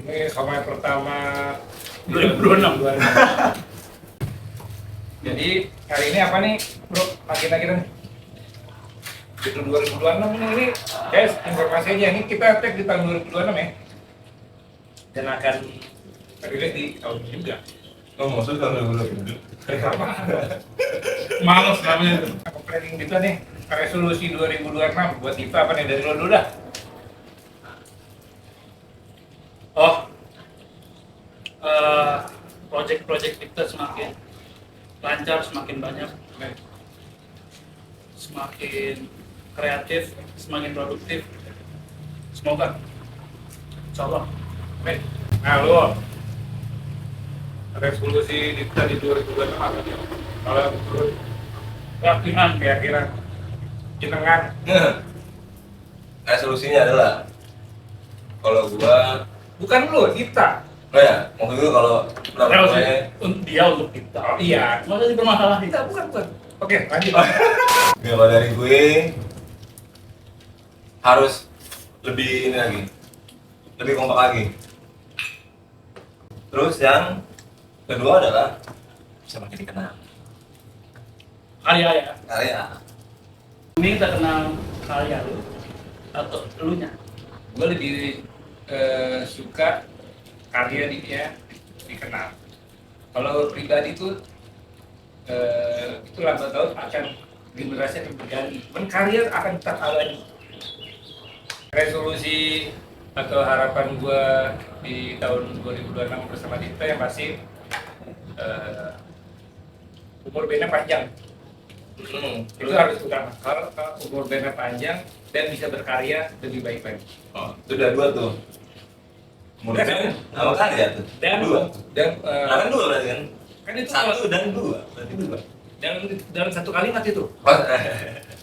Ini sama yang pertama 2026. Jadi hari ini apa nih bro, agenda kita nih? Itu 2026 nih, ini guys, informasi aja, ini kita tag di tahun 2026 ya. Dan akan rilis di tahun ini juga. Oh, maksudnya tahun 2020? Males namanya itu. Apa planning kita nih, resolusi 2026 buat kita apa nih, dari lo dulu dah. Oh, project-project kita semakin lancar, semakin banyak, semakin kreatif, semakin produktif. Semoga, insya Allah. Nih, nah lo resolusi kita di 2026 apa nih? Kalau menurut keyakinan jenengan Resolusinya adalah kalau gua, bukan lo, kita. oh ya, maksud gua kalau namanya Dia untuk kita. Oh, iya. Masa dipermasalahin? Kita bukan. Oke, lanjut. kalau dari gue harus lebih ini lagi, lebih kompak lagi. Terus yang kedua adalah bisa makin dikenal. Karya ya. Karya. Ini kita kenal karya lu atau elunya. Gue lebih suka karya dia dikenal. Kalau pribadi tuh itu lambat laun akan generasi akan berganti. Men karya akan tetap abadi. Resolusi atau harapan gue di tahun 2026 bersama Dita yang pasti umur bandnya panjang. Itu harus utama. Kalau umur bandnya panjang dan bisa berkarya lebih baik lagi. Oh, itu udah dua tuh. Kemudian sama karya tuh. Dan Dua. dan Nah, kan dua berarti kan? kan itu Satu dan dua, berarti dua. dalam satu kalimat itu. Oh,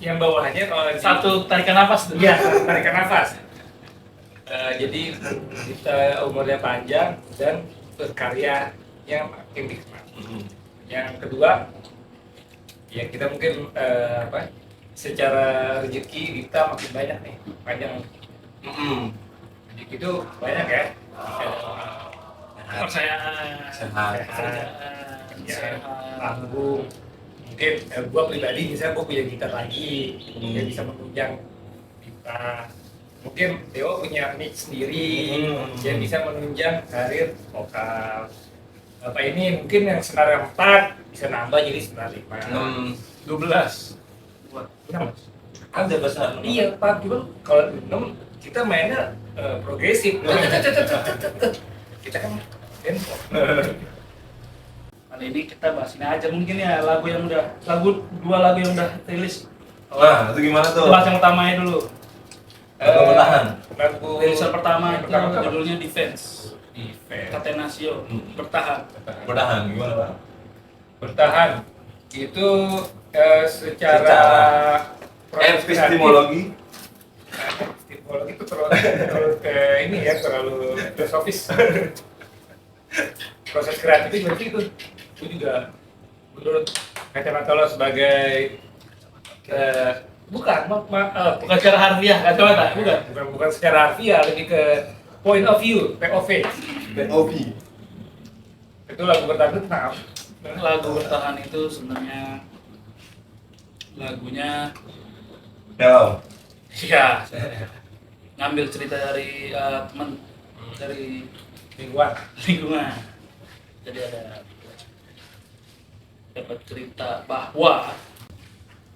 Yang bawahnya kalau Satu tarikan nafas tuh. ya tarikan nafas. Jadi kita umurnya panjang dan berkarya yang makin dikenal. Yang kedua, ya kita mungkin secara rezeki kita makin banyak nih, panjang. Rezeki itu banyak ya. Kepercayaan. Sehat. Ya, tanggung. Mungkin gua pribadi misalnya gua punya gitar lagi, yang bisa menunjang kita. Mungkin Theo punya mic sendiri yang bisa menunjang karir vokal. Bapak ini mungkin yang senar 4 bisa nambah jadi senar 5. 12. Buat 6. Ada besar. Iya, Pak. Cuma kalau 6 kita mainnya progresif. Kita kan tempo. Kali ini kita bahas ini aja mungkin ya dua lagu yang udah rilis. Nah, itu gimana tuh? Bahas yang utamanya dulu. Lagu bertahan. Lagu Rilisan pertama itu pertama apa? judulnya Defense. Catenaccio, bertahan. Bertahan gimana, Pak? Bertahan itu secara Epistemologi. epistemologi itu terlalu ke ini ya, terlalu filosofis. Proses kreatif berarti itu juga menurut kacamata lo sebagai bukan Bukan secara harfiah, kacamata, bukan. bukan secara harfiah, lebih ke point of view, POV. Hobi. Itu lagu pertama itu tentang apa? Lagu bertahan itu sebenarnya lagunya Ya. ya ngambil cerita dari teman dari Mingguan. lingkungan. Jadi dapat cerita bahwa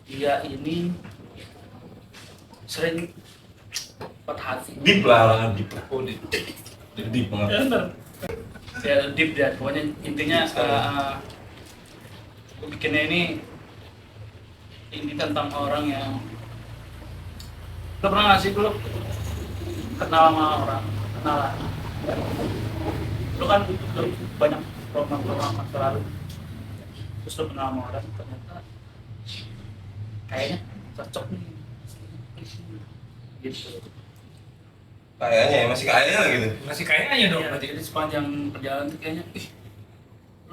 dia ini sering patah hati. Deep lah, deep lah. Oh, di- Deep banget. Ya, bener. Ya deep ya, pokoknya intinya aku bikinnya ini tentang orang yang lo pernah nggak sih lo kenal sama orang, kenalan, lo kan lo banyak program-program masa lalu, terus lo kenal sama orang ternyata kayaknya cocok nih, gitu. Kayaknya ya, masih kayaknya gitu. masih kayaknya dong. Iya, jadi sepanjang perjalanan tuh kayaknya,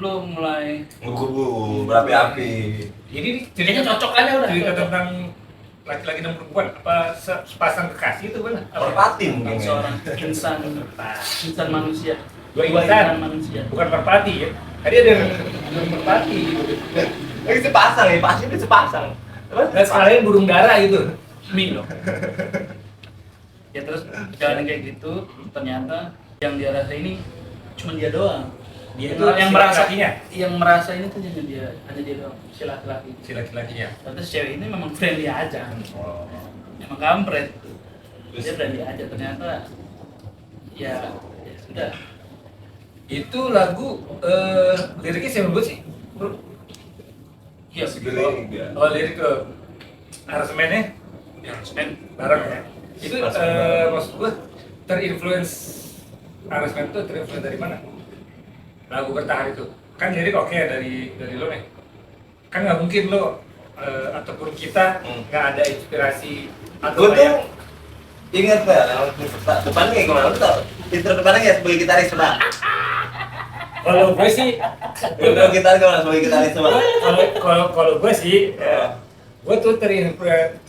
lo mulai Ngegubu, berapi-api. Jadi kayaknya cocok aja udah. cerita tentang laki-laki dan perempuan apa sepasang kekasih itu kan? Merpati mungkin. seorang insan manusia. Dua Dua insan manusia. bukan merpati ya. Tadi ada yang merpati gitu. Lagi sepasang ya, pasti itu sepasang. Dan sekalian burung dara gitu. Mie loh. Ya terus jalan kayak gitu, ternyata yang dia rasa ini cuma dia doang. Dia yang si merasa laki-lakinya? yang merasa ini tuh hanya dia doang, si laki-laki. Si laki-lakinya. Terus cewek ini memang friendly aja. Oh. Emang kampret. Dia friendly aja, ternyata ya sudah. Itu lagu liriknya siapa buat sih? Bro? Iya, Lirik dia. Oh, lirik ke aransemennya yang semen bareng ya. Itu maksud gue terinfluence aransemen itu terinfluence dari mana? Lagu Bertahan itu kan lirik oke dari lo nih. Kan nggak mungkin lo ataupun kita nggak ada inspirasi Gue tuh ingat nggak, depannya kayak gimana? Lu tau? Intro depannya kayak sebagai gitaris coba. kalau gue sih Intro gitaris gimana sebagai gitaris coba? kalau gue sih gue tuh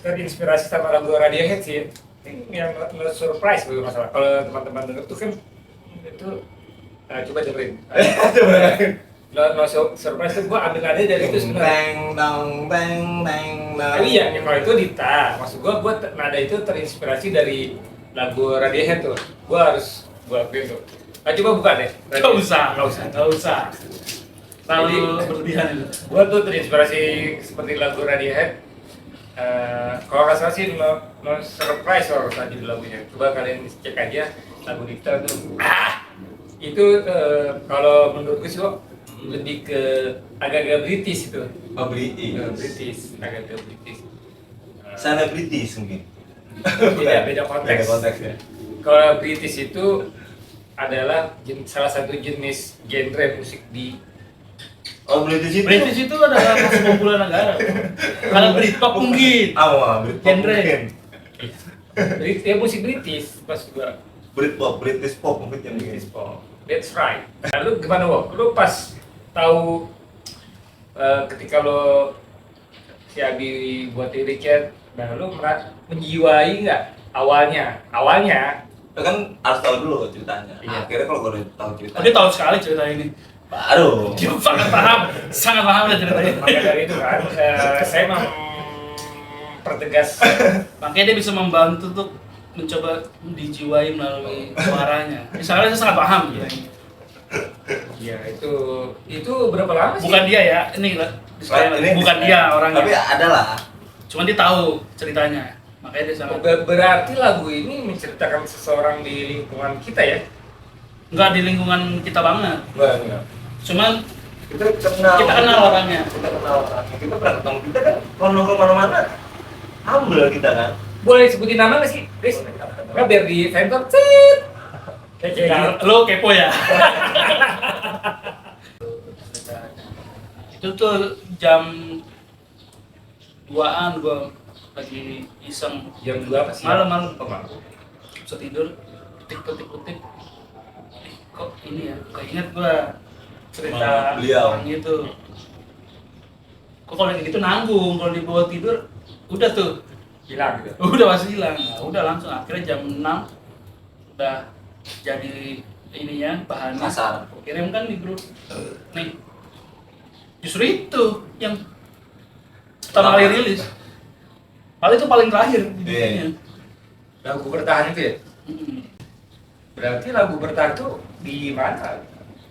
terinspirasi sama lagu Radiohead sih. Ini yang no surprise bagi masalah. Kalau teman-teman denger tuh kan itu coba dengerin. No surprise tuh gue ambil nada dari itu sebenarnya. Bang dong bang bang dong. Tapi ya kalau itu Dita, maksud gue nada itu terinspirasi dari lagu Radiohead tuh. Gue akuin tuh. Coba buka deh. nggak usah. Terlalu berlebihan itu. Gue tuh terinspirasi seperti lagu Radiohead. Kalau nggak salah sih no surprise kalau salah judul lagunya. Coba kalian cek aja lagu Dita tuh. Itu kalau menurut gue sih kok lebih ke agak-agak British itu. Oh British. British, agak-agak British. Sana British mungkin. Beda konteks. Beda konteks ya. Kalau British itu adalah salah satu jenis genre musik di Oh British itu. British itu adalah musik populer negara. Kalau Britpop mungkin. Awal Genre. musik British pas gua Britpop, British pop mungkin yang British pop. That's right. Lalu gimana Wo? Lu pas tahu ketika lo si Abi buat liriknya, nah lu menjiwai nggak awalnya? kan harus tahu dulu ceritanya. Iya. Akhirnya kalau gue udah tahu ceritanya. Dia tahu sekali cerita ini. Baru. Dia sangat paham lah ceritanya. Maka dari itu kan, saya mempertegas. Makanya dia bisa membantu untuk mencoba dijiwai melalui suaranya. Misalnya saya sangat paham gitu. Iya itu berapa lama sih? Bukan dia ya, ini Ini bukan dia orangnya. Tapi ada lah. Cuman dia tahu ceritanya. Makanya dia sangat Berarti lagu ini menceritakan seseorang di lingkungan kita ya? enggak di lingkungan kita banget. Enggak. Cuman Kita kenal orangnya. Kita pernah ketemu. Kita kan kalau nongkrong mana-mana humble kita kan. Boleh sebutin nama nggak sih, Chris? Nggak biar di Ventor, cet. Kayak Lo kepo ya? Itu tuh jam 2-an gua lagi iseng. jam 2 apa sih? Malam. Oh, malam. Bisa tidur, ketik. Kok ini ya? Keinget gua cerita Beliau. orang itu. Kok kalau kayak gitu nanggung, kalau dibawa tidur udah tuh Hilang gitu. udah pasti hilang. Nah, udah langsung akhirnya jam 6 udah jadi ininya bahannya. Kasar. Kirim kan di grup. Nih. Justru itu yang pertama kali rilis. Paling itu paling terakhir videonya. Lagu Bertahan itu ya? Mm-mm. Berarti lagu Bertahan tuh di mana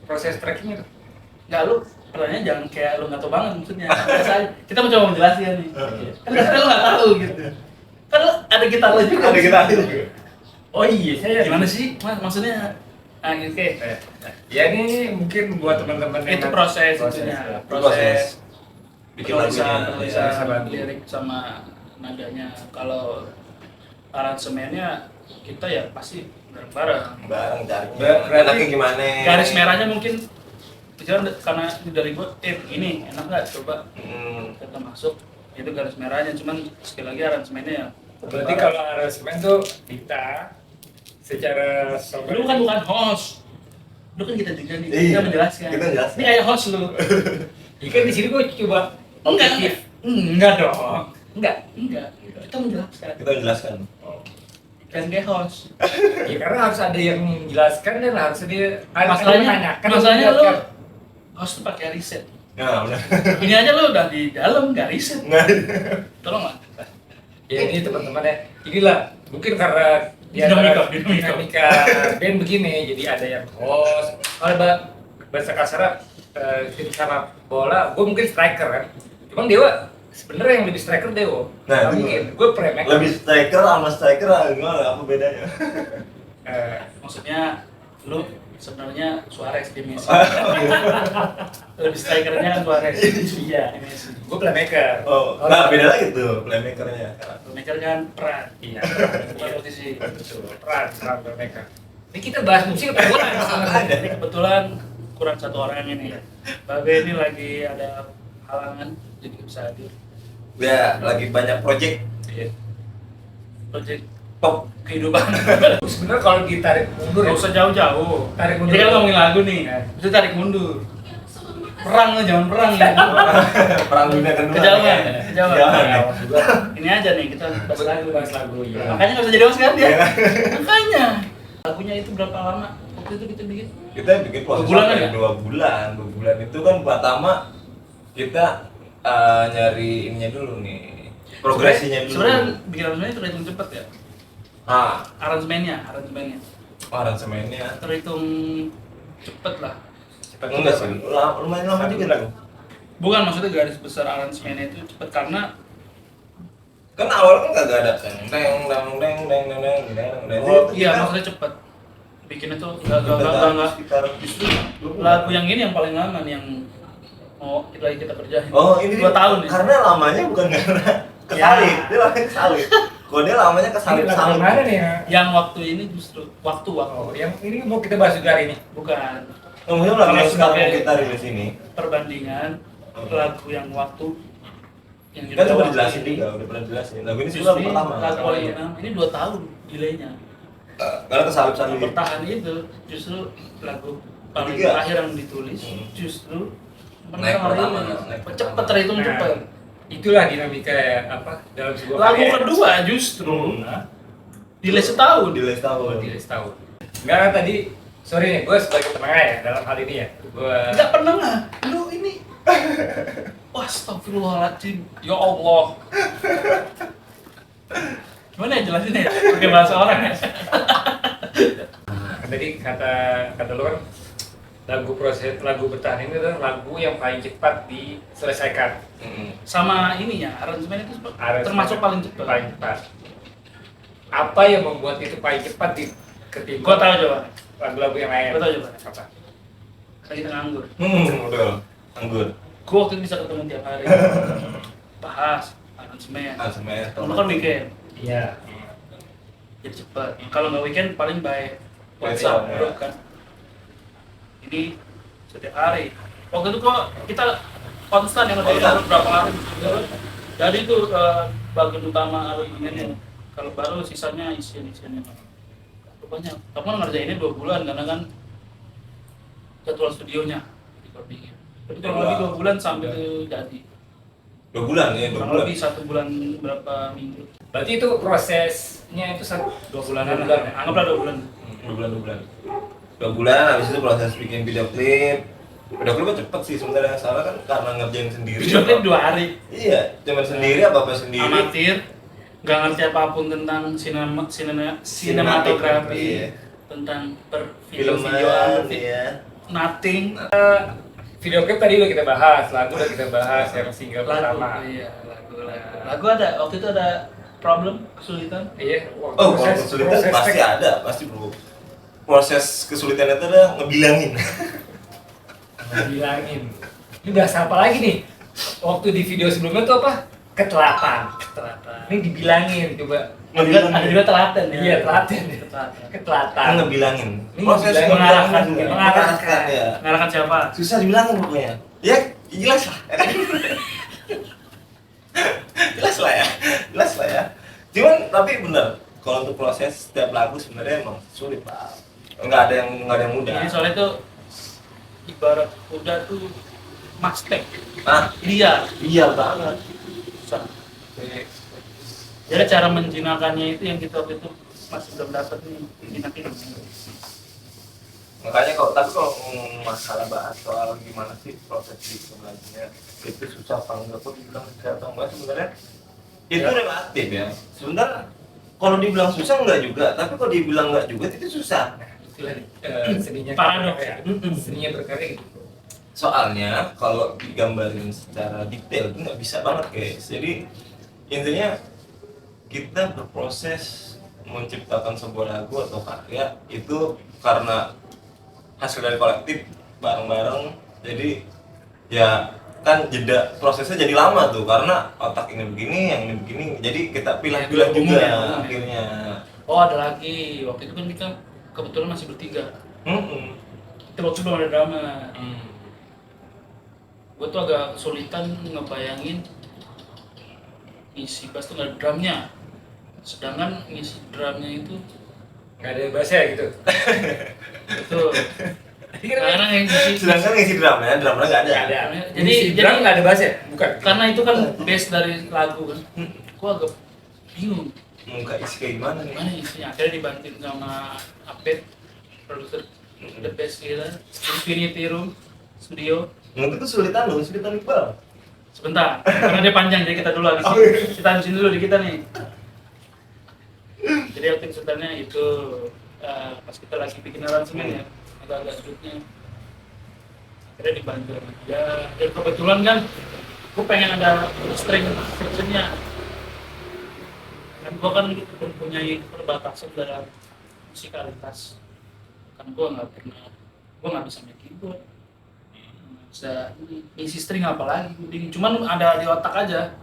proses trackingnya tuh? Enggak, lu pertanyaannya jangan kayak lu nggak tahu banget maksudnya. Biasa aja. Kita mencoba menjelaskan nih. Kan kadang lu nggak tahu gitu. Kan lu ada gitar lu juga. Ada kita juga. Oh iya, saya Gimana sih? Maksudnya oke. Ya ini mungkin buat teman-teman yang Itu proses itunya. Proses Bikin lagunya. penulisan lagu. lirik sama nadanya. Kalau aransemennya kita ya pasti bareng-bareng. Bareng cari. Berarti Enaknya gimana? Garis merahnya mungkin karena dari gua begini enak nggak coba kita masuk itu garis merahnya, cuman sekali lagi aransemennya ya Berarti kalau aransemen tuh kita secara lu kan bukan host, lu kan kita juga nih, Iya, kita menjelaskan. kita menjelaskan. Ini kayak host lu. Ikan di sini gue coba Enggak dong. Enggak. Kita menjelaskan. Kita jelaskan. Kan kayak host. Ya karena harus ada yang menjelaskan dan harus ada Masalahnya menanyakan, lu menjelaskan. host tuh pakai riset. Nah, benar. Ini aja lu udah di dalam nggak riset. Nah, Tolong lah. Ya ini teman-teman ya, inilah mungkin karena Dinamika. dinamika band begini, jadi ada yang host, kalau bahasa kasar tim sama bola, gue mungkin striker kan, cuman Dewa sebenarnya yang lebih striker Dewa, Nah, nggak itu mungkin, gue playmaker. lebih striker sama striker gimana? Apa bedanya? Maksudnya lu sebenarnya Suarez di Messi. Lebih strikernya Suarez. Iya, di Messi. Gue playmaker. Oh, nggak beda lagi tuh playmakernya. Pemaker kan peran. Iya, Bukan posisi. peran playmaker. Ini kita bahas musik apa bola? Ini kebetulan kurang satu orang ini. Babe ini lagi ada halangan jadi nggak bisa hadir. Ya, lagi banyak project Iya. Project pop. kehidupan. Sebenarnya kalau ditarik mundur, Nggak usah jauh-jauh. Tarik mundur. Ini kan ngomongin lagu nih. Ya. Bisa tarik mundur. Perang lah, jangan perang ya. Perang dunia kedua. Kejauhan. Jangan. Ini aja nih kita bahas lagu. ya. Makanya nggak bisa jadi host kan dia. Iya. Makanya. Lagunya itu berapa lama? Waktu itu kita bikin. Kita bikin proses 2 bulan sampai ya? 2 bulan. 2 bulan itu kan pertama kita nyari ininya dulu nih. Progresinya dulu. Sebenarnya bikin aransemennya terhitung cepet ya. Aransemennya. Aransemennya. Terhitung cepet lah. Enggak sih, lumayan lama juga lagu. Bukan, maksudnya garis besar aransemennya itu cepet karena Kan awal kan kagak ada deng. iya maksudnya cepet. Bikinnya tuh enggak. Sekitar Justru lagu yang ini yang paling lama nih yang mau kita kerjain. Oh, ini 2 tahun nih. karena lamanya bukan karena kesalip, dia lamanya kesalip. Kok dia lamanya Ini kesalip lagu salip. mana nih ya? Yang waktu ini justru waktu Oh, yang ini mau kita bahas juga hari ini. bukan Ngomongnya lagu yang Kalau sekarang sebagai- kita rilis ini. perbandingan lagu yang waktu yang Kan coba waktu dijelasin ini. juga, udah pernah dijelasin. Lagu ini Justru sebenarnya lagu pertama. lagu paling ini 2 tahun delaynya. Karena kesalip salip. Bertahan itu justru lagu paling Ketiga. terakhir yang ditulis justru Naik pertama, ini. naik Cepet pertama. terhitung Nah, cepet. Itulah dinamika apa dalam sebuah Lagu karya. kedua justru Nah, delay setahun. delay setahun. Oh, tidak tahu. Enggak kan tadi, sorry nih, gue sebagai penengah ya dalam hal ini ya. Gue Enggak pernah nggak? Lu ini. Wah, astagfirullahaladzim. Ya Allah. Gimana ya jelasin ya? Pakai bahasa orang ya. tadi kata lu kan lagu bertahan ini adalah lagu yang paling cepat diselesaikan. Sama ininya, aransemen itu Aransemen termasuk paling cepat. Paling cepat. Apa yang membuat itu paling cepat ketimbang Gua tahu coba. lagu-lagu yang lain? Gua tahu coba. Apa? Lagi kita nganggur. Betul. Anggur. Gua waktu itu bisa ketemu tiap hari. Bahas aransemen. Aransemen. Kalau kan weekend, Iya. jadi cepat. Kalau nggak weekend paling by WhatsApp, WhatsApp ya. grup kan. Ini setiap hari. Waktu itu kok kita konstan yang ngerjain berapa hari. Jadi itu bagian utama aransemennya. Kalau baru sisanya isian-isiannya. Banyak. Kamu kan ngerjainnya 2 bulan karena kan jadwal studionya recordingnya. Tapi kurang lebih 2 bulan sampai itu jadi. 2 bulan ya, 2 Kurang bulan. lebih 1 bulan berapa minggu. Berarti itu prosesnya itu 2 bulanan. 2 bulan. Anggaplah 2 bulan. 2 bulan. 2 bulan, habis itu proses bikin video klip. Video klipnya cepet sih sebenarnya, soalnya kan karena ngerjain sendiri. Video klip 2 hari. Iya, cuman sendiri apa sendiri. Amatir, nggak ngerti apapun tentang sinematografi, iya. tentang Filman, videoan, iya. nothing. Video klip tadi udah kita bahas, lagu udah kita bahas yang single pertama. Iya, lagu ada. Waktu itu ada problem, kesulitan. Iya. Oh, kalau kesulitan pasti ada, pasti bro. Proses kesulitan itu adalah ngebilangin. Bilangin. Ini bahasa apa lagi nih? Waktu di video sebelumnya tuh apa? Ketelatan. Ini dibilangin coba. Ada juga telaten ya. Iya, telaten. Telaten. Ketelatan. Ngebilangin. Ini Proses ngebilangin, mengarahkan, mengarahkan ya. Ngarahkan siapa? Susah dibilangin pokoknya. Ya, jelas lah. Jelas lah ya. Cuman tapi bener, kalau untuk proses setiap lagu sebenarnya emang sulit pak. Nggak ada yang mudah. Jadi soalnya itu ibarat kuda tuh Mustang. Ah, Liar. iya banget. Susah. Jadi cara menjinakannya itu yang kita waktu itu masih belum dapat nih jinakin. Makanya tapi kalau ngomong masalah bahas soal gimana sih proses belajarnya itu susah apa enggak, kok dibilang susah atau enggak sebenarnya itu relatif ya. Sebenarnya kalau dibilang susah enggak juga, tapi kalau dibilang enggak juga itu susah. Seninya Paradoks ya. seninya berkarya gitu. Soalnya kalau digambarin secara detail itu nggak bisa banget guys. Jadi intinya kita berproses menciptakan sebuah lagu atau karya itu karena hasil dari kolektif bareng-bareng. Jadi ya kan jeda prosesnya jadi lama tuh karena otak ini begini, yang ini begini. Jadi kita pilih-pilih Ya, juga ya. akhirnya. Oh ada lagi, waktu itu kan kita kebetulan masih bertiga. Kita waktu itu belum ada drama. Gue tuh agak kesulitan ngebayangin ngisi bass tuh nggak ada drumnya. Sedangkan ngisi drumnya itu Nggak ada bahasa gitu. itu karena yang ngisi Sedangkan ngisi drumnya nggak ada. Nggak ada. Jadi drum nggak ada bahasa, bukan? karena itu kan base dari lagu kan. Gue agak bingung Muka isi kayak gimana nih? gimana isinya. Akhirnya dibantuin sama Apet, produser the best kita, Infinity Room Studio. Mungkin kesulitan Iqbal. Sebentar, karena dia panjang jadi kita dulu habis. Oh, iya. Kita habisin dulu di kita nih. Jadi waktu kesulitannya itu pas kita lagi bikin aransemen ya, agak-agak sulitnya. Akhirnya dibantu sama dia. Dan kebetulan kan, gue pengen ada string sectionnya. Dan gue kan mempunyai perbatasan dalam musikalitas. Kan gue nggak bisa main keyboard. Bisa isi string apa lagi, cuman ada di otak aja.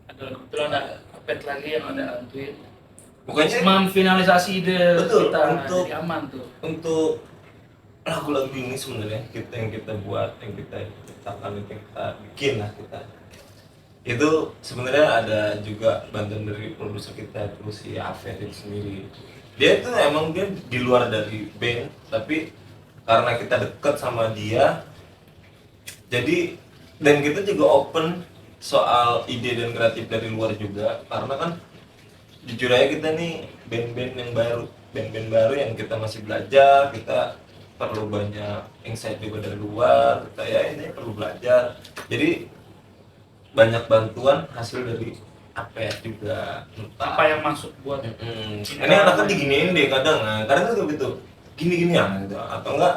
Ada kebetulan ada Apet lagi yang ada bantuin. Bukannya Memfinalisasi ide betul, kita untuk- jadi aman tuh. untuk lagu-lagu ini sebenarnya yang kita buat, yang kita ciptakan, yang kita bikin lah kita. Itu sebenarnya ada juga bantuan dari produser kita itu si Afet itu sendiri. Dia itu emang dia di luar dari band, tapi karena kita deket sama dia, jadi dan kita juga open soal ide dan kreatif dari luar juga, karena kan jujur aja kita nih band-band baru yang kita masih belajar, kita perlu banyak insight juga dari luar, kita ya ini perlu belajar. Jadi banyak bantuan hasil dari apa ya juga entah. Apa yang masuk buat Ini anaknya diginiin deh kadang, kadang tuh gitu gini-gini ya gitu, atau enggak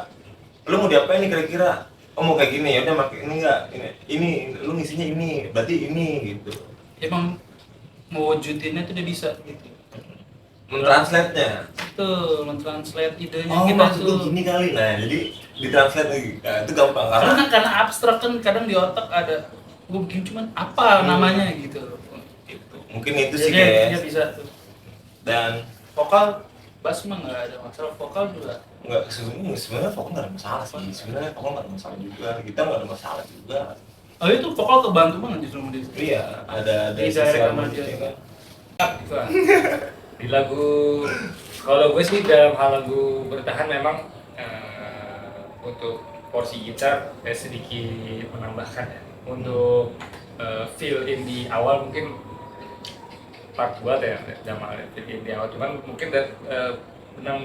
lu mau diapain nih kira-kira, oh mau kayak gini ya udah pakai ini enggak, ini lu ngisinya ini berarti ini gitu, emang mewujudinnya tuh dia bisa gitu. mentranslate-nya. Itu mentranslate idenya Oh kita maksud lu tuh. gini kali, nah jadi ditranslate lagi, nah, itu gampang Karena abstrak kan kadang di otak ada gue bikin cuman apa namanya gitu. gitu. Mungkin itu sih Dia guys. bisa tuh. Dan Vokal bass mah nggak ada masalah, vokal juga. nggak sebenarnya vokal nggak ada masalah sih, sebenarnya vokal nggak ada masalah juga, kita nggak ada masalah juga. Oh itu vokal kebantu banget justru sama dia. Iya, ada Di sisi direct sama harmonisnya dia. kan. Gitu lah. Di lagu, kalau gue sih dalam hal lagu bertahan memang untuk porsi gitar sedikit menambahkan ya. Untuk fill in di awal mungkin part 2 ya, sama fill in di awal, cuman mungkin benang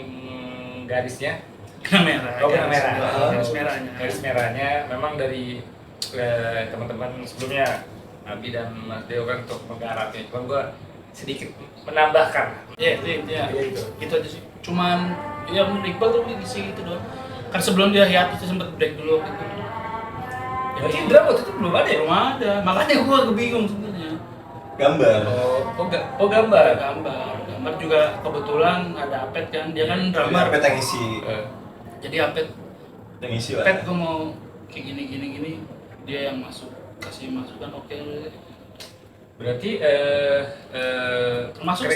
garisnya Kamera. benang merah. Garis merahnya. Garis merahnya memang dari teman-teman sebelumnya, Abi dan Mas Deo kan untuk menggarapnya, cuman gue sedikit menambahkan. Iya, iya. Iya, gitu. Gitu aja sih. Cuman ya menurut Iqbal tuh isi gitu doang. Kan sebelum dia hiatus tuh sempat break dulu gitu. Berarti drum waktu itu belum ada ya? Belum ada. Makanya gua kebingung sebenarnya. Gambar. Gambar. Gambar juga kebetulan ada Apet kan. Dia kan drummer. Apa yang isi? Jadi Apet, Yang isi lah. Apet gua mau kayak gini. Dia yang kasih masukan oke. Berarti Termasuk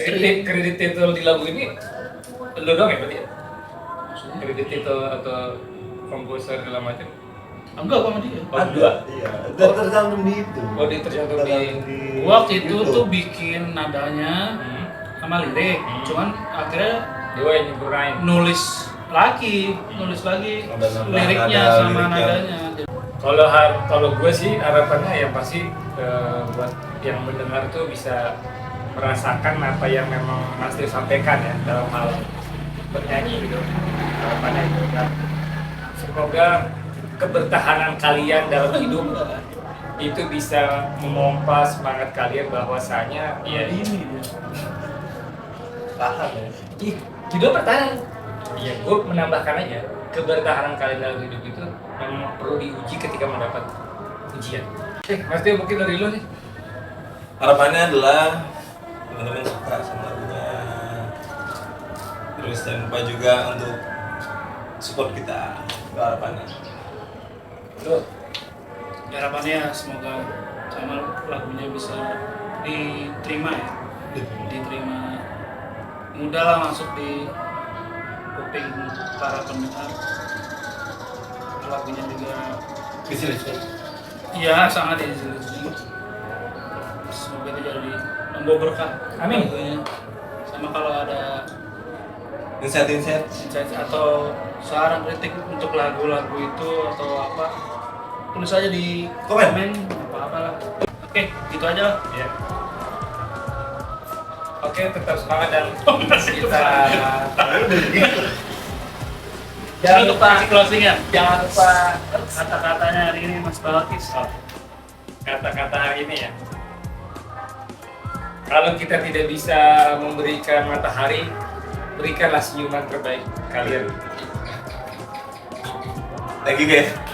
kredit title di lagu ini lo doang ya berarti ya? Maksudnya? Kredit title atau komposer segala macam? Enggak gua sama dia. Oh, dua. Iya, dan tergantung di itu. Oh, tergantung di- Gua waktu itu tuh bikin nadanya sama lirik. Cuman akhirnya Dewa yang nyempurnain. nulis lagi Ada nada- liriknya nada sama liriknya. nadanya. Kalau gue sih harapannya yang pasti buat yang mendengar tuh bisa merasakan apa yang memang Mas Tio sampaikan ya dalam hal bernyanyi gitu. Harapannya itu kan. Semoga kebertahanan kalian dalam hidup itu bisa memompa semangat kalian bahwasanya ya Ini dia. Tahan ya. hidup bertahan. Iya, gue menambahkan aja kebertahanan kalian dalam hidup itu memang perlu diuji ketika mendapat ujian. Mas Tio mungkin dari lo nih. Harapannya adalah teman-teman suka sama lagunya, terus jangan lupa juga untuk support kita. Itu harapannya. Tuh, Harapannya semoga sama lagunya bisa diterima ya, diterima mudah lah masuk di kuping para pendengar. Lagunya juga Bisa lihat. iya sangat ya. Semoga itu jadi membawa berkah. Amin. Lagunya. Sama kalau ada Insight. insight atau saran kritik untuk lagu-lagu itu atau apa, tulis aja di Komen. apa lah. Oke, gitu aja lah. ya. Oke, tetap semangat dan Masih kita Jangan jangan lupa lupa kasih closingan. jangan lupa Kata-katanya hari ini Mas Balkis. kata-kata hari ini ya. Kalau kita tidak bisa memberikan matahari, berikanlah senyuman terbaik kalian. Thank you guys.